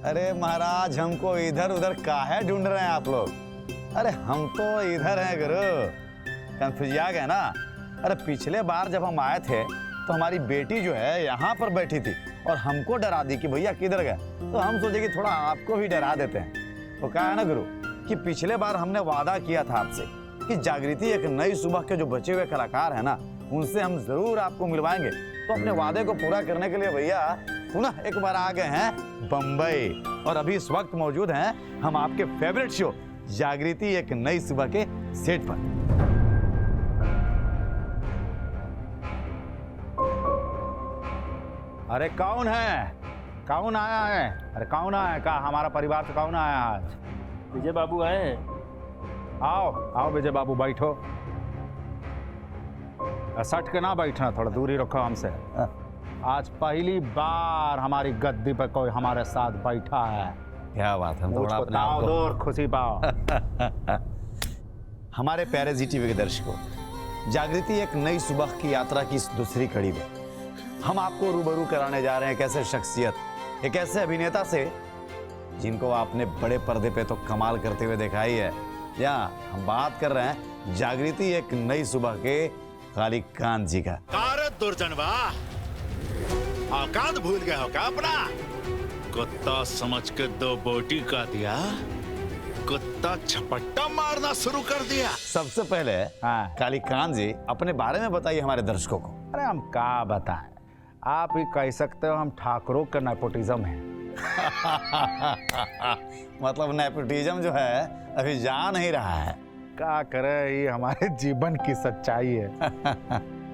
अरे महाराज, हमको इधर उधर काहे ढूंढ रहे हैं आप लोग? अरे हम तो इधर हैं गुरु। कंफ्यूज आ गए ना? अरे पिछले बार जब हम आए थे तो हमारी बेटी जो है यहाँ पर बैठी थी और हमको डरा दी कि भैया किधर गए। तो हम सोचे कि थोड़ा आपको भी डरा देते हैं। तो कहा है ना गुरु कि पिछले बार हमने वादा किया था आपसे कि जागृति एक नई सुबह के जो बचे हुए कलाकार हैं ना, उनसे हम जरूर आपको मिलवाएंगे। तो अपने वादे को पूरा करने के लिए भैया पुनः एक बार आ गए हैं बंबई, और अभी इस वक्त मौजूद हैं हम आपके फेवरेट शो जागृति एक नई सुबह के सेट पर। अरे कौन है? कौन आया है? अरे कौन आया है? कहा हमारा परिवार से कौन आया आज? विजय बाबू आए हैं। आओ आओ विजय बाबू, बैठो। सट के ना बैठना, थोड़ा दूरी रखो हमसे। आज पहली बार हमारी गद्दी पर कोई हमारे साथ बैठा है। क्या बात है, थोड़ा अपने आप को और खुशी पाओ। हमारे प्यारे जी टीवी के दर्शकों, जागृति एक नई सुबह की यात्रा की इस दूसरी कड़ी में हम आपको रूबरू कराने जा रहे हैं एक ऐसे शख्सियत, एक ऐसे अभिनेता से जिनको आपने बड़े पर्दे पे तो कमाल करते हुए देखा ही है। या हम बात कर रहे हैं जागृति एक नई सुबह के कालीकांत जी का। दुर्जनवा, औकात भूल गए हो क्या अपना? कुत्ता समझ के दो बोटी का दिया, कुत्ता झपट्टा मारना शुरू कर दिया। सबसे पहले कालीकांत जी अपने बारे में बताइए हमारे दर्शकों को। अरे हम क्या बताएं, आप ही कह सकते हो हम ठाकुरों का नेपोटिज्म है। मतलब नेपोटिज्म जो है अभी जा नहीं रहा है। क्या करे, ये हमारे जीवन की सच्चाई है।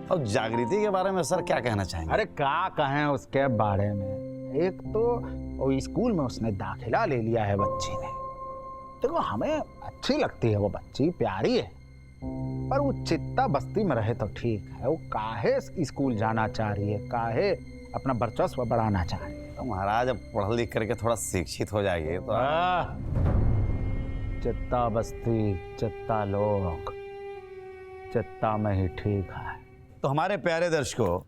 और जागृति के बारे में सर क्या कहना चाहेंगे? अरे क्या कहें उसके बारे में। एक तो वो स्कूल में उसने दाखिला ले लिया है बच्ची ने। देखो हमें अच्छी लगती है वो बच्ची, प्यारी है, पर वो चित्ता बस्ती में रहे तो ठीक है। वो काहे स्कूल जाना चाह रही है, काहे अपना वर्चस्व बढ़ाना चाह रही है। तो महाराज अब पढ़ लिख करके थोड़ा शिक्षित हो जाएंगे तो चित्ता बस्ती, चित्ता लोग, चित्ता में ही ठीक है। तो हमारे प्यारे दर्शकों,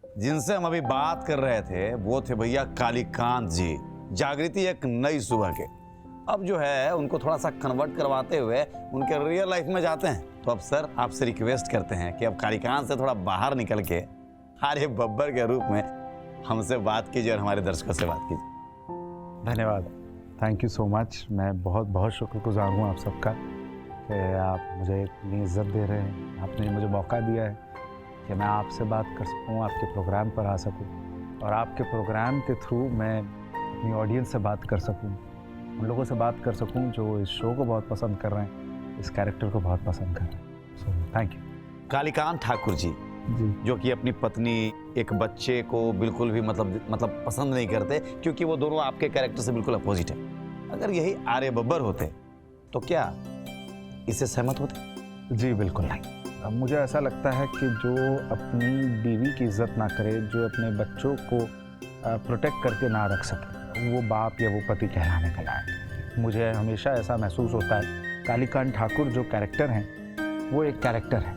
जिनसे हम अभी बात कर रहे थे वो थे भैया कालीकांत जी, जागृति एक नई सुबह के। अब जो है उनको थोड़ा सा कन्वर्ट करवाते हुए उनके रियल लाइफ में जाते हैं। तो अब सर आपसे रिक्वेस्ट करते हैं कि अब कालीकांत से थोड़ा बाहर निकल के आर्य बब्बर के रूप में हमसे बात कीजिए और हमारे दर्शकों से बात कीजिए। धन्यवाद, थैंक यू सो मच। मैं बहुत बहुत शुक्रगुजार हूँ आप सबका कि आप मुझे इतनी इज्जत दे रहे हैं। आपने मुझे मौका दिया है कि मैं आपसे बात कर सकूँ, आपके प्रोग्राम पर आ सकूँ और आपके प्रोग्राम के थ्रू मैं अपनी ऑडियंस से बात कर सकूँ, उन लोगों से बात कर सकूँ जो इस शो को बहुत पसंद कर रहे हैं, इस कैरेक्टर को बहुत पसंद कर रहे हैं। So thank you. Kalikant Thakur ji जो कि अपनी पत्नी एक बच्चे को बिल्कुल भी मतलब पसंद नहीं करते, क्योंकि वो दोनों आपके कैरेक्टर से बिल्कुल अपोजिट है। अगर यही आर्य बब्बर होते तो क्या इससे सहमत होते? जी बिल्कुल नहीं। अब मुझे ऐसा लगता है कि जो अपनी बीवी की इज्जत ना करे, जो अपने बच्चों को प्रोटेक्ट करके ना रख सके, वो बाप या वो पति कहलाने के लायक। मुझे हमेशा ऐसा महसूस होता है कालीकांत ठाकुर जो कैरेक्टर हैं वो एक कैरेक्टर है,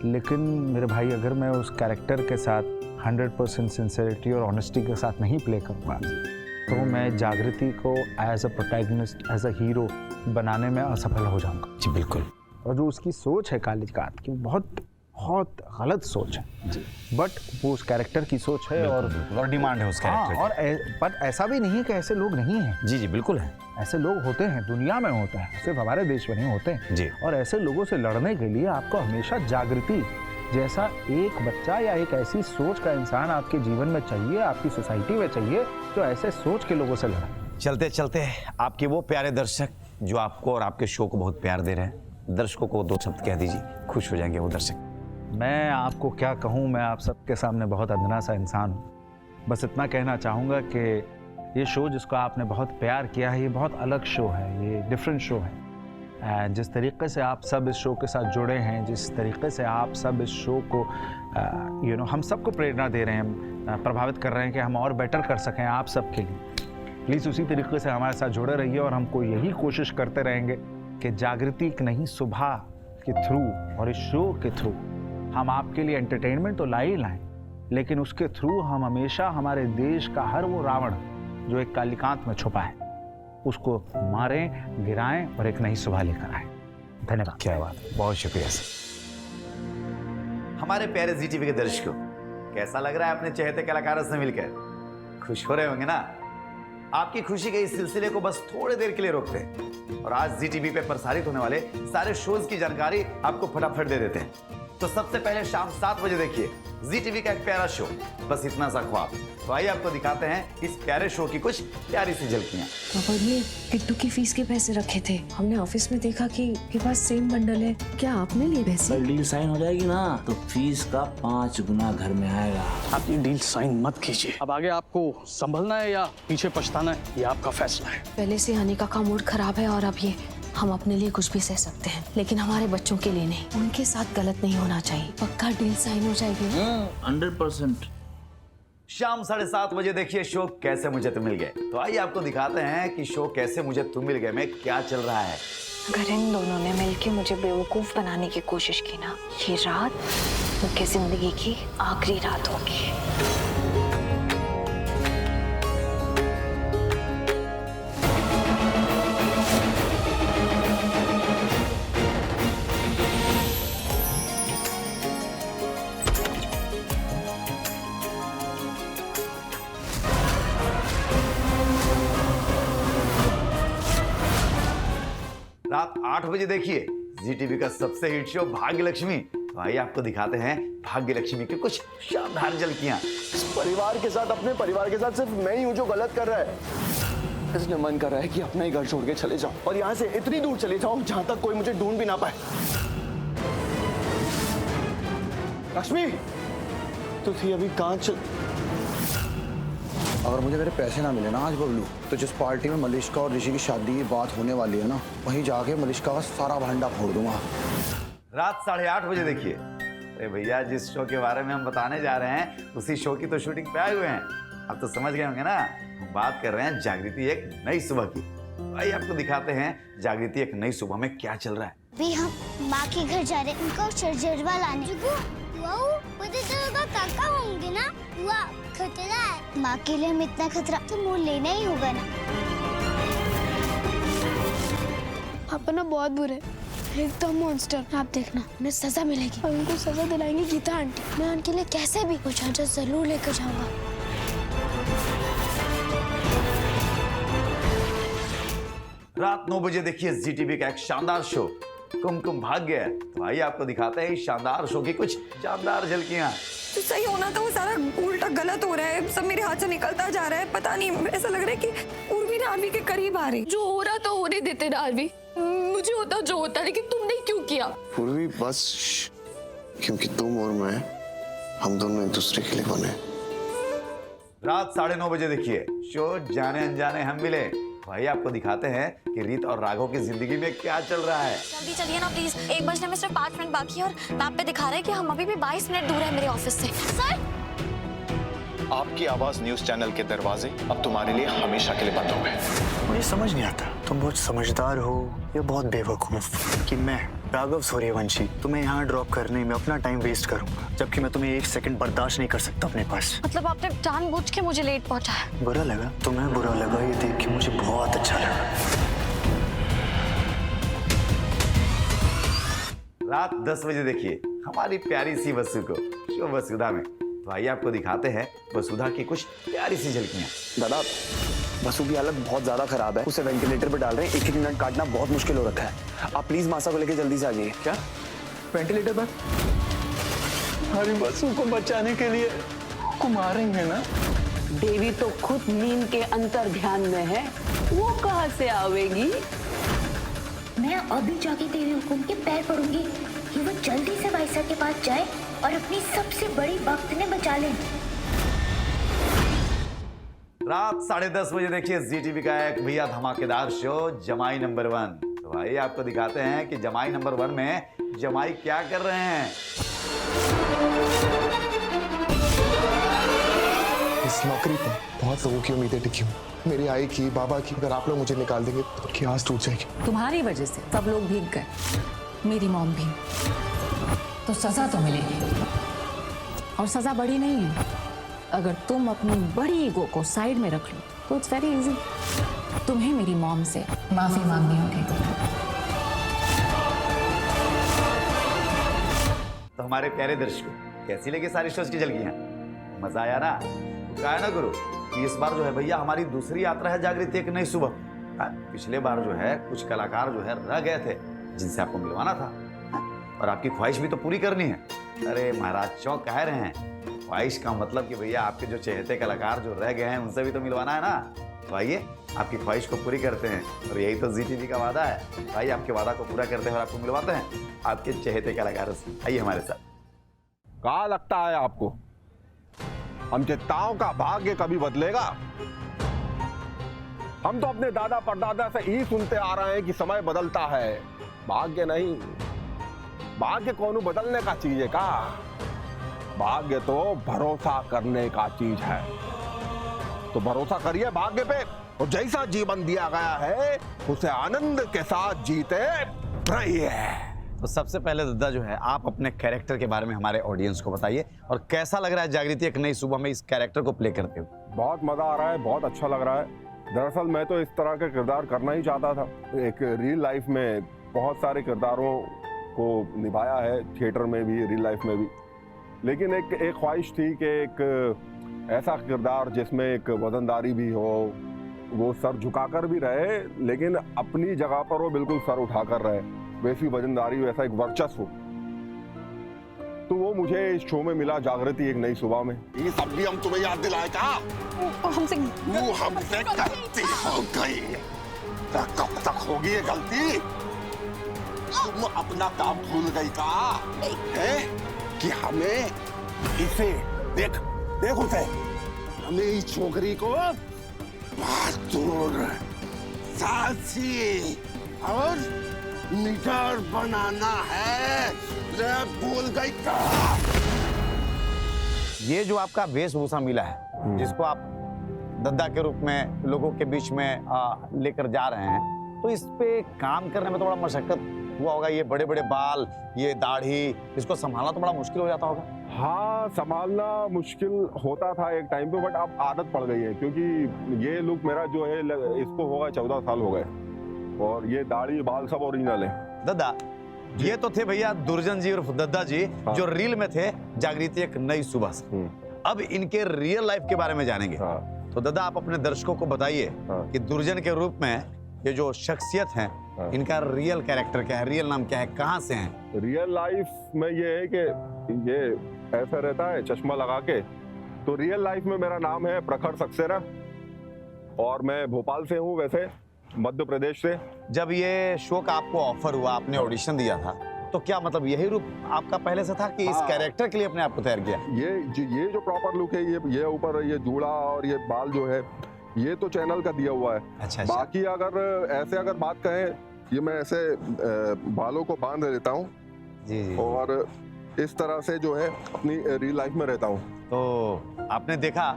लेकिन मेरे भाई अगर मैं उस कैरेक्टर के साथ 100% सिंसेरिटी और ऑनेस्टी के साथ नहीं प्ले करूँगा तो मैं जागृति को as a protagonist, as a hero बनाने में असफल हो जाऊँगा। जी बिल्कुल। और जो उसकी सोच है कालीकांत की, बहुत बहुत गलत सोच है जी, बट वो उस कैरेक्टर की सोच है और डिमांड है उस कैरेक्टर की। और पर ऐसा भी नहीं है कि ऐसे लोग नहीं हैं। जी जी बिल्कुल है, ऐसे लोग होते हैं, दुनिया में होते हैं, सिर्फ हमारे देश में नहीं होते हैं जी। और ऐसे लोगों से लड़ने के लिए आपको हमेशा जागृति जैसा एक बच्चा या एक ऐसी सोच का इंसान आपके जीवन में चाहिए, आपकी सोसाइटी में चाहिए, जो ऐसे सोच के लोगों से लड़े। चलते चलते आपके वो प्यारे दर्शक जो आपको और आपके शो को बहुत प्यार दे रहे हैं, दर्शकों को 2 शब्द कह दीजिए, खुश हो जाएंगे वो दर्शक। मैं आपको क्या कहूँ, मैं आप सबके सामने बहुत अदना सा इंसान हूँ। बस इतना कहना चाहूँगा कि ये शो जिसको आपने बहुत प्यार किया है, ये बहुत अलग शो है, ये डिफरेंट शो है। जिस तरीके से आप सब इस शो के साथ जुड़े हैं, जिस तरीके से आप सब इस शो को हम सबको प्रेरणा दे रहे हैं, प्रभावित कर रहे हैं कि हम और बेटर कर सकें आप सबके लिए, प्लीज़ उसी तरीके से हमारे साथ जुड़े रहिए। और हमको यही कोशिश करते रहेंगे कि जागृति की नहीं सुबह के थ्रू और इस शो के थ्रू हम आपके लिए एंटरटेनमेंट तो ला ही लाएं, लेकिन उसके थ्रू हम हमेशा हमारे देश का हर वो रावण जो एक कालिकांत में छुपा है, उसको मारें, गिराएं और एक नई सुबह लेकर आए। धन्यवाद। क्या बात, बहुत शुक्रिया सर। हमारे प्यारे जी टीवी के दर्शकों, कैसा लग रहा है अपने चहेते कलाकारों से मिलकर? खुश हो रहे होंगे ना? आपकी खुशी के इस सिलसिले को बस थोड़ी देर के लिए रोकते हैं और आज जी टीवी पे प्रसारित होने वाले सारे शोज की जानकारी आपको फटाफट दे देते हैं। तो सबसे पहले शाम 7 बजे देखिए जी टीवी का एक प्यारा शो, बस इतना सा ख्वाब। तो आइए आपको दिखाते हैं इस प्यारे शो की कुछ प्यारी सी झलकियां। पापा, ये किट्टू की फीस के पैसे रखे थे, हमने ऑफिस में देखा कि के पास सेम बंडल है। क्या आपने लिए पैसे? कल डील साइन हो जाएगी ना तो फीस का 5 गुना घर में आएगा। आप ये डील साइन मत कीजिए। अब आगे आपको संभलना है या पीछे पछताना है, ये आपका फैसला है। पहले से अनिका का मूड खराब है और अब ये। हम अपने लिए कुछ भी सह सकते हैं, लेकिन हमारे बच्चों के लिए नहीं। उनके साथ गलत नहीं होना चाहिए। पक्का डील साइन हो जाएगी। 100%। शाम 7:30 बजे देखिए शो कैसे मुझे तुम मिल गए। तो आइए आपको दिखाते हैं कि शो कैसे मुझे तुम मिल गए में क्या चल रहा है। अगर इन दोनों ने मिलकर मुझे बेवकूफ बनाने की कोशिश की ना, ये रात उनकी जिंदगी की आखिरी रात होगी। रात 8 बजे देखिए जी टीवी का सबसे हिट शो भाग्य लक्ष्मी। तो आइए आपको दिखाते हैं भाग्य लक्ष्मी की कुछ शानदार झलकियां। इस परिवार के साथ, अपने परिवार के साथ सिर्फ मैं ही हूँ जो गलत कर रहा है। इसलिए मन कर रहा है कि अपना ही घर छोड़ के चले जाऊं और यहाँ से इतनी दूर चले जाऊं जहां तक कोई मुझे ढूंढ भी ना पाए। लक्ष्मी, तो थी अभी कहाँ चल? अगर मुझे मेरे पैसे ना मिले ना आज बबलू, तो जिस पार्टी में मलिश्का और ऋषि की शादी की बात होने वाली है ना, वहीं जाके मलिश्का का सारा भांडा फोड़ दूंगा। रात 8:30 बजे देखिए। अरे भैया, जिस शो के बारे में हम बताने जा रहे हैं उसी शो की तो शूटिंग पे आए हुए हैं। अब तो समझ गए होंगे ना, हम बात कर रहे हैं जागृति एक नई सुबह की। आइए आपको दिखाते हैं जागृति एक नई सुबह में क्या चल रहा है। अभी हम माँ के घर जा रहे हैं, उनको सर्जरवा लाने। काका होंगे ना, हुआ खतरा है माँ के लिए। हम इतना खतरा तो मोल लेना ही होगा ना। आप ना बहुत बुरे, एकदम मॉन्स्टर। आप देखना, उन्हें सजा मिलेगी और उनको सजा दिलाएंगे गीता आंटी। मैं उनके लिए कैसे भी कुछ जरूर लेकर जाऊंगा। रात 9 बजे देखिए जी टीवी का एक शानदार शो कुमकुम भाग्य है। तो आइए आपको दिखाते हैं इस शानदार शो की कुछ शानदार झलकियां। तो सही होना था वो सारा उल्टा गलत हो रहा है, सब मेरे हाथ से निकलता जा रहा है। पता नहीं, ऐसा लग रहा है कि उर्वी रानवी के करीब आ रही। जो हो रहा तो होने देते रानवी, मुझे होता जो होता, लेकिन तुमने क्यों किया? पूर्वी बस, क्योंकि तुम और मैं, हम दोनों एक दूसरे के लिए बने। रात 9:30 बजे देखिए शो जाने अनजाने हम मिले। भाई आपको दिखाते हैं कि रीत और राघव की जिंदगी में क्या चल रहा है। जल्दी चलिए ना प्लीज, 1 बजने में सिर्फ 5 मिनट बाकी है और मैप पे दिखा रहा है कि हम अभी भी 22 मिनट दूर है मेरे ऑफिस से। सर, आपकी आवाज न्यूज चैनल के दरवाजे अब तुम्हारे लिए हमेशा के लिए बंद हो गए। मुझे समझ नहीं आता, तुम बहुत समझदार हो या बहुत बेवकूफ कि मैं राघव सूर्यवंशी तुम्हें यहाँ ड्रॉप करने में अपना टाइम वेस्ट करूंगा, जबकि मैं तुम्हें 1 सेकंड बर्दाश्त नहीं कर सकता अपने पास। मतलब आपने जानबूझ के मुझे लेट पहुंचाया? बुरा लगा? तुम्हें बुरा लगा, ये देख के मुझे बहुत अच्छा लगा। रात 10 बजे देखिए हमारी प्यारी सी वसु को शो वसुधा में। तो आइए आपको दिखाते हैं वसुधा की कुछ प्यारी सी झलकियां। दादा, वसु की हालत बहुत ज्यादा खराब है, उसे वेंटिलेटर पे डाल रहे हैं। 1-1 मिनट काटना बहुत मुश्किल हो रखा है। आप प्लीज मासा को लेके जल्दी से आ जाइए। क्या वेंटिलेटर पर? हमारी वसु को बचाने के लिए को मारेंगे ना? देवी तो खुद नींद के अंतर ध्यान में है, वो कहाँ से आवेगी? मैं अभी जाके देवी हुकुम के पैर पड़ूंगी कि वो जल्दी से वाइसा के पास जाए और अपनी सबसे बड़ी भक्त ने बचा ले। रात 10:30 बजे देखिए जी टीवी का एक भैया धमाकेदार शो जमाई नंबर 1। तो भाई आपको दिखाते हैं कि जमाई नंबर 1 में जमाई क्या कर रहे हैं। इस नौकरी पर बहुत लोगों की उम्मीदें टिकी हुई, मेरी आई की, बाबा की। अगर आप लोग मुझे निकाल देंगे तो उनकी आस टूट जाएगी। तुम्हारी वजह से सब लोग भीग गए, मेरी मॉम भी। तो सजा तो मिलेगी, और सजा बड़ी नहीं है, अगर तुम अपनी बड़ी ईगो को साइड में रख लो तो इट्स वेरी इजी, तुम्हें मेरी मॉम से माफी मांगनी होगी। तो हमारे प्यारे दर्शकों, कैसी लगी सारी शोज की झलकियां? मजा आया ना? तो कहा है ना गुरु कि इस बार जो है भैया हमारी दूसरी यात्रा है जागृति एक नई सुबह। पिछले बार जो है कुछ कलाकार जो है रह गए थे जिनसे आपको मिलवाना था, और आपकी ख्वाहिश भी तो पूरी करनी है। अरे महाराज क्यों कह रहे हैं, ख्वाहिश का मतलब कि भैया आपके जो चहेते कलाकार जो रह गए हैं उनसे भी तो मिलवाना है ना। तो आइए आपकी ख्वाहिश को पूरी करते हैं, और यही तो ZTV का वादा है। आइए आपके वादा को पूरा करते हैं और आपको मिलवाते हैं आपके चहेते कलाकारों से। आइए हमारे साथ। कहाँ लगता है आपको हम चित्ताओं का भाग्य कभी बदलेगा? हम तो अपने दादा परदादा से ही सुनते आ रहे हैं कि समय बदलता है, भाग्य नहीं। भाग्य कौन बदलने का चीज है का? भाग्य तो भरोसा करने का चीज है। तो भरोसा करिए भाग्य पे, और जैसा जीवन दिया गया है उसे आनंद के साथ जीते रहिए। तो सबसे पहले दद्दा जो है आप अपने कैरेक्टर के बारे में हमारे ऑडियंस को बताइए, और कैसा लग रहा है जागृति एक नई सुबह में इस कैरेक्टर को प्ले करते हुए? बहुत मजा आ रहा है, बहुत अच्छा लग रहा है। दरअसल मैं तो इस तरह का किरदार करना ही चाहता था। एक रियल लाइफ में बहुत सारे किरदारों को निभाया है, थिएटर में भी, रियल लाइफ में भी, लेकिन एक ख्वाहिश थी कि एक ऐसा किरदार जिसमें एक वजनदारी भी हो, वो सर झुकाकर भी रहे लेकिन अपनी जगह पर वो बिल्कुल सर उठाकर रहे, वैसी वजनदारी, वैसा एक वर्चस्व। तो वो मुझे इस शो में मिला, जागृति एक नई सुबह में। ये सब भी हम तुम्हें याद दिलाए का? हमसे गलती हो गई। कब तक होगी ये गलती? तुम अपना काम भूल गई का है कि हमें इसे देख उसे, हमें इस छोकरी को बहादुर, साहसी और निडर बनाना है। भूल गई का? ये जो आपका वेशभूषा मिला है, जिसको आप दद्दा के रूप में लोगों के बीच में लेकर जा रहे हैं, तो इस पे काम करने में थोड़ा मशक्कत हुआ होगा। ये बड़े बड़े बाल, ये दाढ़ी, इसको संभालना तो बड़ा मुश्किल हो जाता होगा। हाँ, संभालना मुश्किल होता था एक टाइम पे, बट अब आदत पड़ गई है, क्योंकि ये लुक मेरा जो है इसको होगा 14 साल हो गए, और ये दाढ़ी बाल सब ओरिजिनल है। दद्दा ये तो थे भैया दुर्जन जी और दद्दा जी, हाँ। जो रील में थे जागृति एक नई सुबह से। अब इनके रियल लाइफ के बारे में जानेंगे। हाँ। तो दद्दा आप अपने दर्शकों को बताइए कि दुर्जन के रूप में ये जो शख्सियत है, इनका रियल कैरेक्टर क्या है, रियल नाम क्या है, कहाँ से हैं? रियल लाइफ में ये है कि ये ऐसा रहता है चश्मा लगा के। तो रियल लाइफ में मेरा नाम है प्रखर सक्सेना, और मैं भोपाल से हूँ, वैसे मध्य प्रदेश से। जब ये शो का आपको ऑफर हुआ, आपने ऑडिशन दिया था, तो क्या मतलब यही रूप आपका पहले से था कि इस कैरेक्टर के लिए अपने आप को तैयार किया? ये जो प्रॉपर लुक है, ये ऊपर ये जूड़ा और ये बाल जो है, ये तो चैनल का दिया हुआ है। अच्छा। बाकी अगर बात कहें, ये मैं ऐसे बालों को बांध लेता हूँ जी, और इस तरह से जो है अपनी रियल लाइफ में रहता हूँ। तो आपने देखा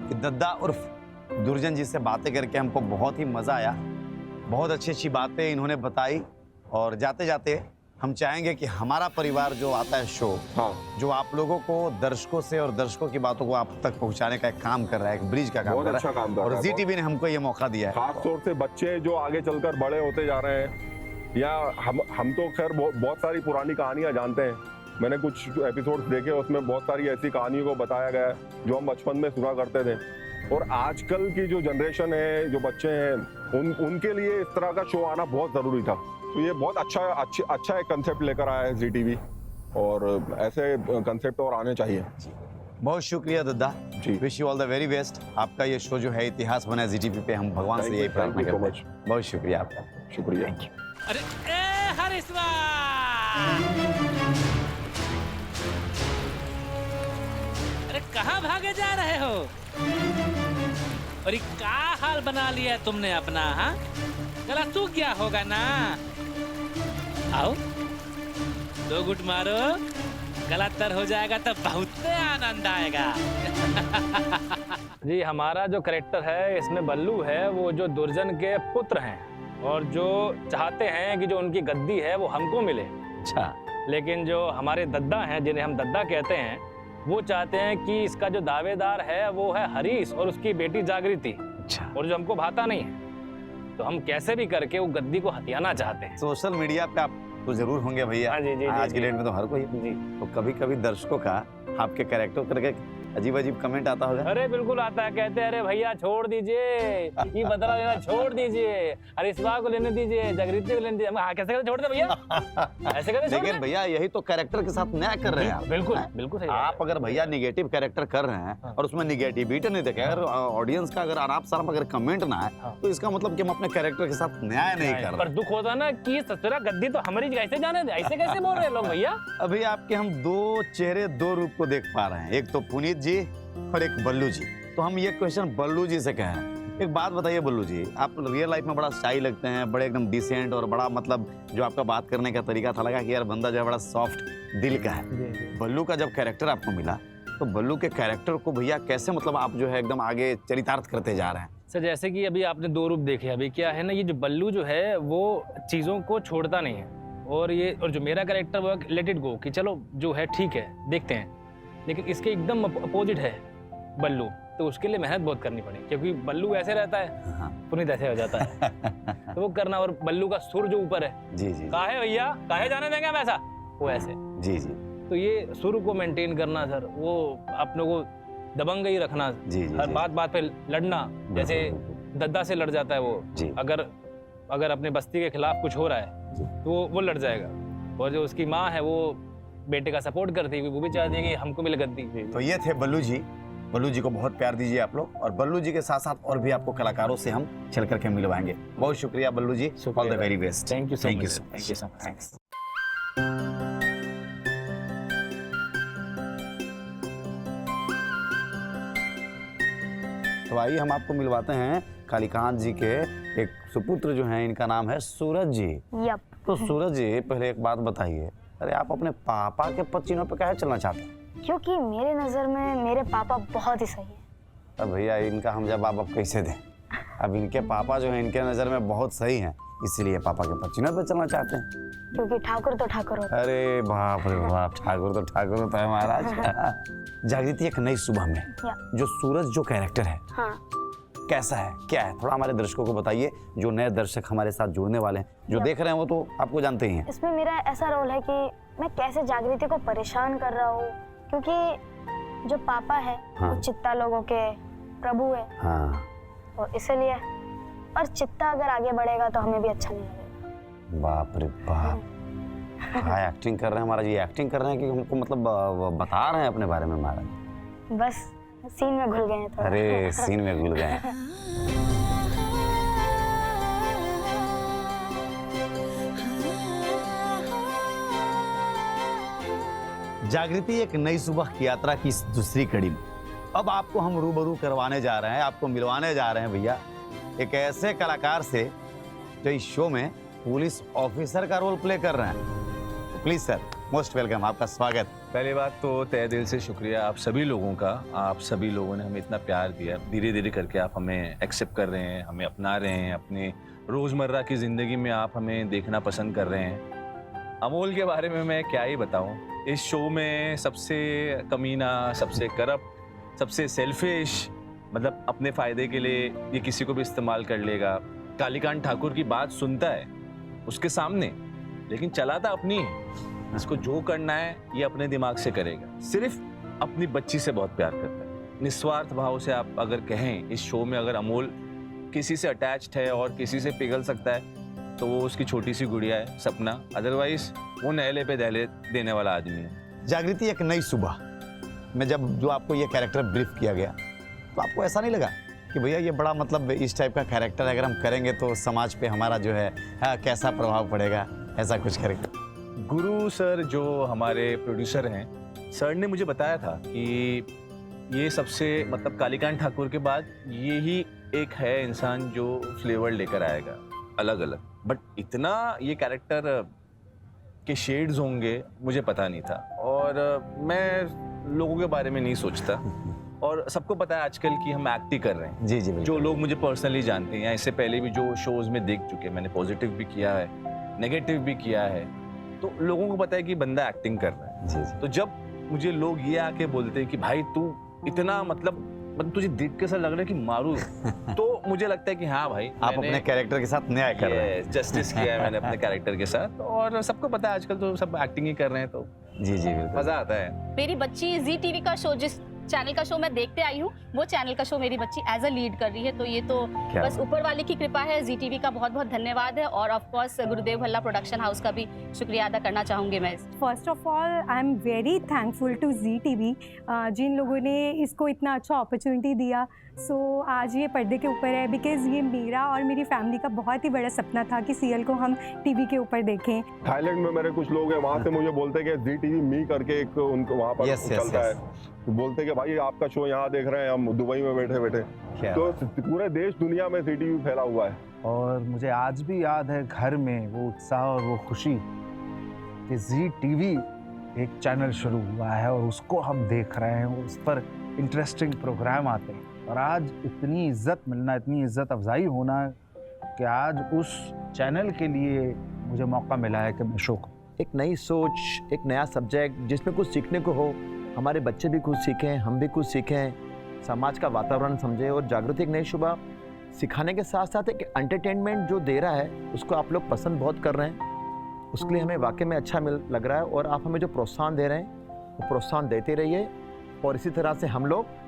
कि दद्दा उर्फ दुर्जन जी से बातें करके हमको बहुत ही मजा आया, बहुत अच्छी अच्छी बातें इन्होंने बताई, और जाते जाते हम चाहेंगे कि हमारा परिवार जो आता है शो, जो आप लोगों को दर्शकों से और दर्शकों की बातों को आप तक पहुंचाने का एक काम कर रहा है, एक ब्रिज का काम कर रहा है, और ZTV ने हमको ये मौका दिया है। खास तौर से बच्चे जो आगे चलकर बड़े होते जा रहे हैं, या हम तो खैर बहुत सारी पुरानी कहानियां जानते हैं। मैंने कुछ एपिसोड्स देखे, उसमें बहुत सारी ऐसी कहानियों को बताया गया है जो हम बचपन में सुना करते थे, और आजकल की जो जनरेशन है, जो बच्चे हैं, उनके लिए इस तरह का शो आना बहुत जरूरी था। तो ये बहुत अच्छा एक कंसेप्ट लेकर आया है ZTV, और ऐसे कंसेप्ट और आने चाहिए। बहुत शुक्रिया Dadda ji, wish you all the very best. आपका ये शो जो है इतिहास बना है ZTV पे, हम भगवान से यही प्रार्थना करते हैं। बहुत शुक्रिया आपका। शुक्रिया। अरे हरिश्वा, अरे कहाँ भागे जा रहे हो? और क्या हाल बना लिया तुमने अपना? हाँ, चला तू क्या होगा ना, आओ 2 गुट मारो, गला तर हो जाएगा तो बहुत आनंद आएगा। जी, हमारा जो कैरेक्टर है इसमें बल्लू है, वो जो दुर्जन के पुत्र हैं, और जो चाहते हैं कि जो उनकी गद्दी है वो हमको मिले। अच्छा। लेकिन जो हमारे दद्दा हैं, जिन्हें हम दद्दा कहते हैं, वो चाहते हैं कि इसका जो दावेदार है वो है हरीश और उसकी बेटी जागृति। अच्छा। और जो हमको भाता नहीं है, तो हम कैसे भी करके वो गद्दी को हथियाना चाहते हैं। सोशल मीडिया पे आप तो जरूर होंगे भैया। हाँ जी, जी, आज जी, की जी। डेट में तो हर कोई जी। तो कभी कभी दर्शकों का आपके कैरेक्टर करके अजीब अजीब कमेंट आता होगा। अरे बिल्कुल आता है, कहते हैं अरे भैया छोड़ दीजिए, ये बदला लेना छोड़ दीजिए, हरीशवा को लेने दीजिए, जागृति को लेने दीजिए। हाँ, कैसे करते छोड़ दे भैया, ऐसे करते छोड़ दे। लेकिन भैया यही तो कैरेक्टर के साथ न्याय कर रहे हैं आप। बिल्कुल हैं? बिल्कुल सही। आप अगर भैया निगेटिव कैरेक्टर कर रहे हैं और उसमें निगेटिविटी नहीं देखे, अगर ऑडियंस का अगर आराम साराम अगर कमेंट ना है तो इसका मतलब कि हम अपने कैरेक्टर के साथ न्याय नहीं कर पर रहे। दुख होता ना कि ससुरा गद्दी तो हमारी कैसे जाने दे, ऐसे कैसे बोल रहे हैं लोग भैया। अभी आपके हम दो चेहरे दो रूप को देख पा रहे हैं, एक तो पुनीत जी और एक बल्लू जी। तो हम ये क्वेश्चन बल्लू जी से कहें, एक बात बताइए बल्लू जी, आप रियल लाइफ में बड़ा शाई लगते हैं, बड़े एकदम डिसेंट और बड़ा मतलब जो आपका बात करने का तरीका था, लगा कि यार बंदा जो है बड़ा सॉफ्ट दिल का है। बल्लू का जब कैरेक्टर आपको मिला तो बल्लू के कैरेक्टर को भैया कैसे मतलब आप जो है एकदम आगे चरितार्थ करते जा रहे हैं? सर जैसे कि अभी आपने दो रूप देखे, अभी क्या है ना, ये जो बल्लू जो है वो चीज़ों को छोड़ता नहीं है, और जो मेरा कैरेक्टर वो लेट इट गो कि चलो जो है ठीक है देखते हैं। लेकिन इसके एकदम अपोजिट है बल्लू, तो उसके लिए मेहनत बहुत करनी पड़ी, क्योंकि बल्लू ऐसे रहता है, पुनीत ऐसे हो जाता है तो वो करना, और बल्लू का सुर जो ऊपर है, जी जी, काहे भैया काहे जाने देंगे हम ऐसा, वो ऐसे, जी जी, तो ये सुर को मेंटेन करना सर, वो अपने को दबंग ही रखना, जी जी, हर बात बात पे लड़ना, जैसे दद्दा से लड़ जाता है वो, अगर अपने बस्ती के खिलाफ कुछ हो रहा है तो वो लड़ जाएगा, और जो उसकी माँ है वो बेटे का सपोर्ट करती है, वो भी चाहती है कि हमको मिले गद्दी। तो ये थे बल्लू जी। बल्लू जी को बहुत प्यार दीजिए आप लोग, और बल्लू जी के साथ साथ और भी आपको कलाकारों से हम चल करके मिलवाएंगे। बहुत शुक्रिया Ballu ji, all the very best. Thank you so thank you much, thank you so much, thanks. तो आइए हम आपको मिलवाते हैं कालीकांत जी के एक सुपुत्र जो हैं, इनका नाम है सूरज जी। यप। तो सूरज जी पहले एक बात बताइए, अरे आप अपने पापा के पच्चीनों पे काहे चलना चाहते हैं? क्योंकि मेरे नजर में मेरे पापा बहुत ही सही है। अब भैया इनका हम जवाब अब कैसे दें? अब इनके पापा जो हैं इनके नज़र में बहुत सही हैं, इसीलिए पापा के पच्चीनों पे चलना चाहते हैं। क्योंकि ठाकुर तो ठाकुर होता है। अरे बाप रे बाप, ठाकुर तो ठाकुर होता है महाराज। जागृति एक नई सुबह में जो सूरज जो कैरेक्टर है, हाँ। कैसा है, क्या है, थोड़ा हमारे दर्शकों को बताइए, जो नए दर्शक हमारे साथ जुड़ने वाले हैं, जो देख रहे हैं वो तो आपको जानते ही हैं। इसमें मेरा ऐसा रोल है कि मैं कैसे जागृति को परेशान कर रहा हूँ, क्योंकि जो पापा है वो चित्ता लोगों के प्रभु है, तो इसलिए, और चित्ता अगर आगे बढ़ेगा तो हमें भी अच्छा नहीं लगेगा। बाप रे बाप, क्या एक्टिंग कर रहे हैं महाराज, ये एक्टिंग कर रहे हैं कि हमको मतलब बता रहे हैं अपने बारे में महाराज? बस सीन में घुल गए हैं थोड़ा। अरे सीन में घुल गए। जागृति एक नई सुबह की यात्रा की इस दूसरी कड़ी में अब आपको हम रूबरू करवाने जा रहे हैं, आपको मिलवाने जा रहे हैं भैया एक ऐसे कलाकार से जो इस शो में पुलिस ऑफिसर का रोल प्ले कर रहे हैं। तो प्लीज सर, मोस्ट वेलकम, आपका स्वागत। पहली बात तो तहे दिल से शुक्रिया आप सभी लोगों का, आप सभी लोगों ने हमें इतना प्यार दिया, धीरे धीरे करके आप हमें एक्सेप्ट कर रहे हैं, हमें अपना रहे हैं, अपने रोज़मर्रा की ज़िंदगी में आप हमें देखना पसंद कर रहे हैं। अमोल के बारे में मैं क्या ही बताऊं, इस शो में सबसे कमीना, सबसे करप्ट, सबसे सेल्फिश, मतलब अपने फ़ायदे के लिए ये किसी को भी इस्तेमाल कर लेगा। कालीकांत ठाकुर की बात सुनता है उसके सामने, लेकिन चलाता अपनी है। इसको जो करना है ये अपने दिमाग से करेगा, सिर्फ अपनी बच्ची से बहुत प्यार करता है, निस्वार्थ भाव से। आप अगर कहें इस शो में अगर अमोल किसी से अटैच्ड है और किसी से पिघल सकता है तो वो उसकी छोटी सी गुड़िया है सपना, अदरवाइज वो नहले पे दहले देने वाला आदमी है। जागृति एक नई सुबह में जब जो आपको ये कैरेक्टर ब्रीफ किया गया तो आपको ऐसा नहीं लगा कि भैया ये बड़ा मतलब इस टाइप का कैरेक्टर अगर हम करेंगे तो समाज पे हमारा जो है कैसा प्रभाव पड़ेगा, ऐसा कुछ करेंगे? गुरु सर जो हमारे प्रोड्यूसर हैं, सर ने मुझे बताया था कि ये सबसे मतलब कालीकांत ठाकुर के बाद ये ही एक है इंसान जो फ्लेवर लेकर आएगा अलग अलग, बट इतना ये कैरेक्टर के शेड्स होंगे मुझे पता नहीं था, और मैं लोगों के बारे में नहीं सोचता, और सबको पता है आजकल कि हम एक्ट ही कर रहे हैं। जी जी, जो लोग मुझे पर्सनली जानते हैं या इससे पहले भी जो शोज में देख चुके हैं, मैंने पॉजिटिव भी किया है, नेगेटिव भी किया है, तो लोगों को पता है कि बंदा एक्टिंग कर रहा है। जी जी। तो जब मुझे लोग ये आके बोलते हैं कि भाई तू इतना मतलब तुझे देख के ऐसा लग रहा है कि मारू तो मुझे लगता है कि हाँ भाई आप अपने कैरेक्टर के साथ न्याय कर रहे हैं। जस्टिस किया है मैंने अपने कैरेक्टर के साथ, और सबको पता है आजकल तो सब एक्टिंग ही कर रहे हैं, तो जी जी बिल्कुल मजा आता है। मेरी बच्ची जी टीवी का शो, जिस चैनल का शो मैं देखते आई हूँ, वो चैनल का शो मेरी बच्ची एज अ लीड कर रही है, तो ये तो बस ऊपर वाले की कृपा है। जी टीवी का बहुत बहुत धन्यवाद है, और of course Gurudev Bhalla production house का भी शुक्रिया अदा करना चाहूँगी मैं। First of all I am very thankful to Zee TV, जिन लोगों ने इसको इतना अच्छा अपॉर्चुनिटी दिया। सो आज ये पर्दे के ऊपर है बिकॉज ये मेरा और मेरी फैमिली का बहुत ही बड़ा सपना था कि सीरियल को हम टीवी के ऊपर देखें। थाईलैंड में मेरे कुछ लोग हैं, वहाँ से मुझे बोलते हैं कि जी टीवी मी करके एक उनको वहाँ पर चलता है, तो बोलते हैं कि भाई आपका शो यहाँ देख रहे हैं हम दुबई में बैठे बैठे, तो पूरे देश दुनिया में जी टीवी फैला हुआ है। और मुझे आज भी याद है घर में वो उत्साह और वो खुशी कि जी टीवी एक चैनल शुरू हुआ है और उसको हम देख रहे हैं, उस पर इंटरेस्टिंग प्रोग्राम आते हैं, और आज इतनी इज्जत मिलना, इतनी इज्जत अफजाई होना कि आज उस चैनल के लिए मुझे मौका मिला है कि मैं शो करूं। एक नई सोच, एक नया सब्जेक्ट जिसमें कुछ सीखने को हो, हमारे बच्चे भी कुछ सीखें, हम भी कुछ सीखें, समाज का वातावरण समझें, और जागृति एक नई शुभा सिखाने के साथ साथ एक एंटरटेनमेंट जो दे रहा है उसको आप लोग पसंद बहुत कर रहे हैं, उसके लिए हमें वाकई में अच्छा लग रहा है। और आप हमें जो प्रोत्साहन दे रहे हैं वो प्रोत्साहन देते रहिए, और इसी तरह से हम लोग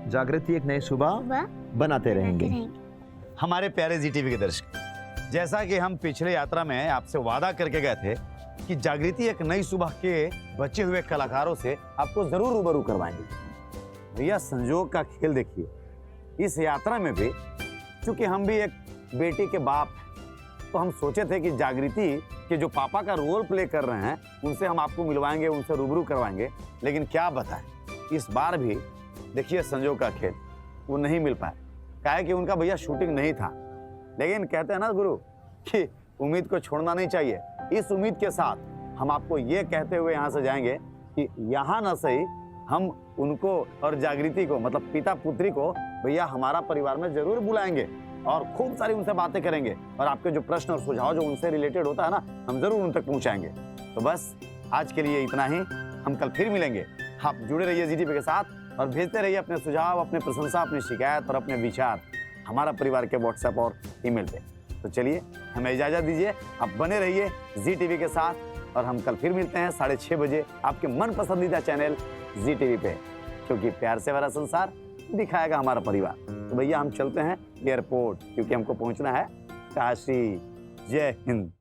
जागृति एक नई सुबह बनाते रहेंगे। हमारे प्यारे जी टीवी के दर्शक, जैसा कि हम पिछले यात्रा में आपसे वादा करके गए थे कि जागृति एक नई सुबह के बचे हुए कलाकारों से आपको जरूर रूबरू करवाएंगे। भैया संजोग का खेल देखिए, इस यात्रा में भी चूंकि हम भी एक बेटी के बाप हैं, तो हम सोचे थे कि जागृति के जो पापा का रोल प्ले कर रहे हैं उनसे हम आपको मिलवाएंगे, उनसे रूबरू करवाएंगे, लेकिन क्या बताएं इस बार भी देखिए संजोग का खेल वो नहीं मिल पाए, कहा कि उनका भैया शूटिंग नहीं था। लेकिन कहते हैं ना गुरु कि उम्मीद को छोड़ना नहीं चाहिए। इस उम्मीद के साथ हम आपको ये कहते हुए यहाँ से जाएंगे कि यहाँ न सही हम उनको और जागृति को, मतलब पिता पुत्री को, भैया हमारा परिवार में जरूर बुलाएंगे और खूब सारी उनसे बातें करेंगे, और आपके जो प्रश्न और सुझाव जो उनसे रिलेटेड होता है ना, हम जरूर उन तक पहुँचाएंगे। तो बस आज के लिए इतना ही, हम कल फिर मिलेंगे। आप जुड़े रहिए जी टीवी के साथ और भेजते रहिए अपने सुझाव, अपने प्रशंसा, अपनी शिकायत और अपने विचार हमारा परिवार के व्हाट्सएप और ईमेल पे। तो चलिए हमें इजाज़त दीजिए, आप बने रहिए जी टीवी के साथ, और हम कल फिर मिलते हैं 6:30 बजे आपके मन पसंदीदा चैनल जी टीवी पे, क्योंकि प्यार से भरा संसार दिखाएगा हमारा परिवार। तो भैया हम चलते हैं एयरपोर्ट, क्योंकि हमको पहुंचना है काशी। जय हिंद।